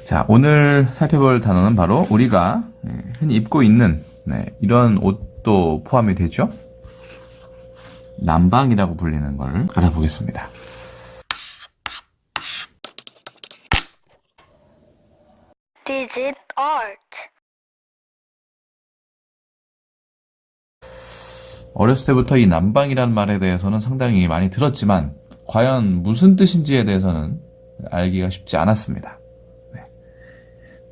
자, 오늘 살펴볼 단어는 바로 우리가 흔히 입고 있는 이런 옷도 포함이 되죠. 남방이라고 불리는 걸 알아보겠습니다. Digit art. 어렸을 때부터 이 남방이라는 말에 대해서는 상당히 많이 들었지만 과연 무슨 뜻인지에 대해서는 알기가 쉽지 않았습니다.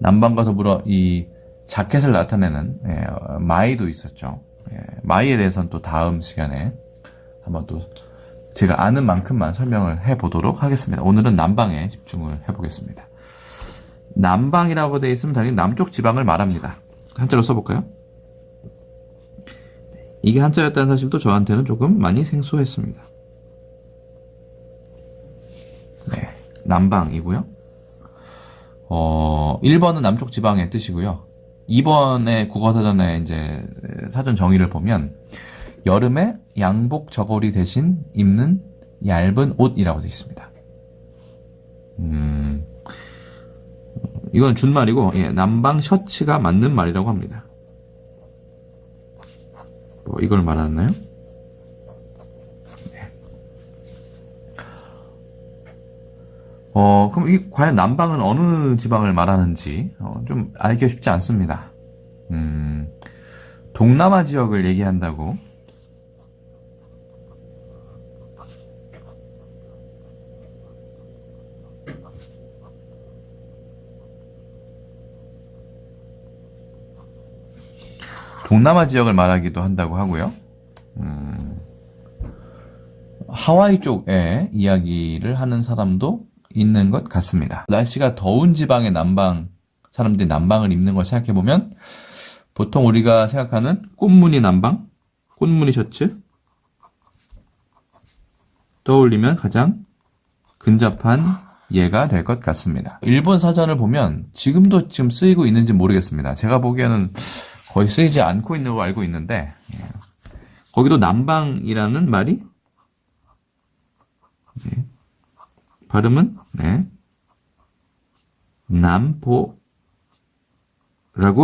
남방과 더불어 이 자켓을 나타내는 마이도 있었죠. 마이에 대해서는 또 다음 시간에 한번 또 제가 아는 만큼만 설명을 해보도록 하겠습니다. 오늘은 남방에 집중을 해보겠습니다. 남방이라고 되어 있으면 당연히 남쪽 지방을 말합니다. 한자로 써볼까요? 이게 한자였다는 사실도 저한테는 조금 많이 생소했습니다. 네, 남방이고요. 1번은 남쪽 지방의 뜻이고요. 2번의 국어사전에 이제 사전 정의를 보면 여름에 양복 저고리 대신 입는 얇은 옷이라고 되어 있습니다. 이건 준말이고 남방 셔츠가 맞는 말이라고 합니다. 뭐 이걸 말하나요? 네. 그럼 이 과연 남방은 어느 지방을 말하는지 좀 알기가 쉽지 않습니다. 동남아 지역을 얘기한다고 동남아 지역을 말하기도 한다고 하고요. 하와이 쪽에 이야기를 하는 사람도 있는 것 같습니다. 날씨가 더운 지방의 남방 사람들이 남방을 입는 걸 생각해보면 보통 우리가 생각하는 꽃무늬 남방, 꽃무늬 셔츠 떠올리면 가장 근접한 예가 될 것 같습니다. 일본 사전을 보면 지금 쓰이고 있는지 모르겠습니다. 제가 보기에는 거의 쓰이지 않고 있는 걸 알고 있는데 거기도 남방이라는 말이 발음은 남포라고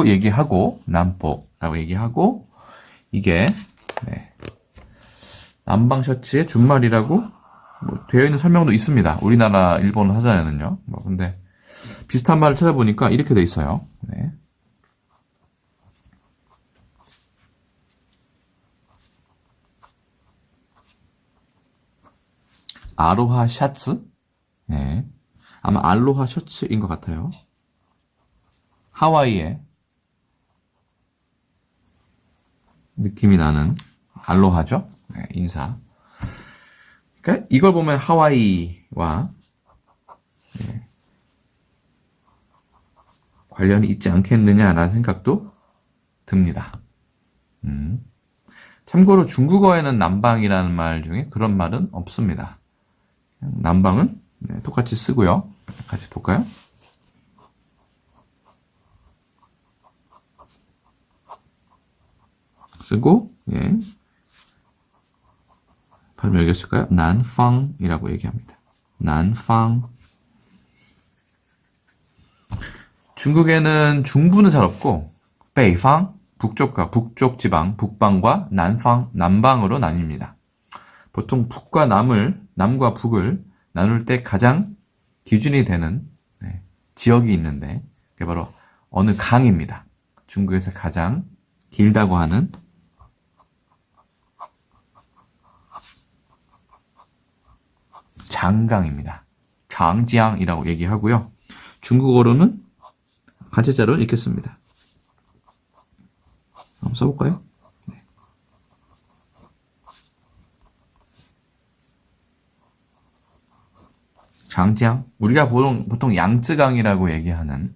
얘기하고 남포라고 얘기하고 이게 남방 셔츠의 준말이라고 되어 있는 설명도 있습니다. 우리나라 일본 사전에는요. 근데 비슷한 말을 찾아보니까 이렇게 돼 있어요. 아로하 셔츠? 아마 알로하 셔츠인 것 같아요. 하와이의 느낌이 나는 알로하죠? 인사. 그러니까 이걸 보면 하와이와 관련이 있지 않겠느냐라는 생각도 듭니다. 참고로 중국어에는 남방이라는 말 중에 그런 말은 없습니다. 남방은 똑같이 쓰고요. 같이 볼까요? 쓰고 발음 열렸을까요? 난팡이라고 얘기합니다. 난팡. 중국에는 중부는 잘 없고 베이팡, 북쪽 지방, 북방과 남방으로 나뉩니다. 보통 남과 북을 나눌 때 가장 기준이 되는 지역이 있는데 그게 바로 어느 강입니다. 중국에서 가장 길다고 하는 장강입니다. 장지앙이라고 얘기하고요. 중국어로는 간체자로 읽겠습니다. 한번 써볼까요? 장지앙. 우리가 보통 양쯔강이라고 얘기하는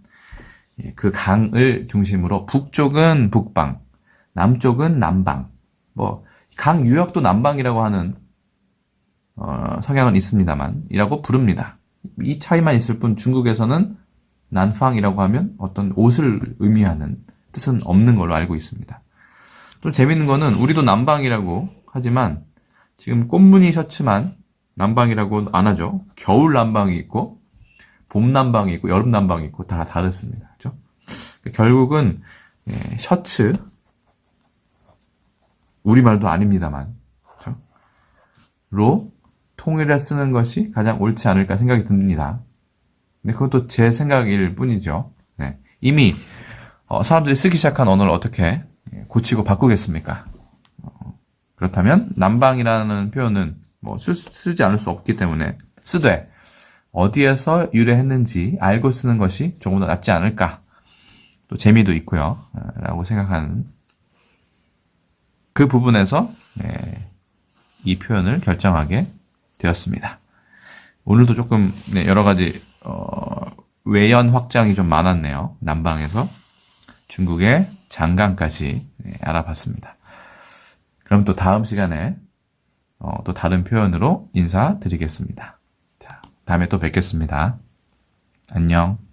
그 강을 중심으로 북쪽은 북방, 남쪽은 남방. 강 유역도 남방이라고 하는 성향은 있습니다만 이라고 부릅니다. 이 차이만 있을 뿐 중국에서는 난팡이라고 하면 어떤 옷을 의미하는 뜻은 없는 걸로 알고 있습니다. 또 재밌는 거는 우리도 남방이라고 하지만 지금 꽃무늬 셔츠만 남방이라고 안 하죠. 겨울 남방이 있고 봄 난방이 있고 여름 난방이 있고 다 다르습니다. 그죠? 결국은 셔츠 우리말도 아닙니다만 그죠? 로 통일해 쓰는 것이 가장 옳지 않을까 생각이 듭니다. 근데 그것도 제 생각일 뿐이죠. 네. 이미 사람들이 쓰기 시작한 언어를 어떻게 고치고 바꾸겠습니까? 그렇다면 난방이라는 표현은 뭐 쓰지 않을 수 없기 때문에 쓰되 어디에서 유래했는지 알고 쓰는 것이 조금 더 낫지 않을까. 또 재미도 있고요. 라고 생각하는 그 부분에서 이 표현을 결정하게 되었습니다. 오늘도 조금 여러 가지 외연 확장이 좀 많았네요. 남방에서 중국의 장강까지 알아봤습니다. 그럼 또 다음 시간에 또 다른 표현으로 인사드리겠습니다. 자, 다음에 또 뵙겠습니다. 안녕.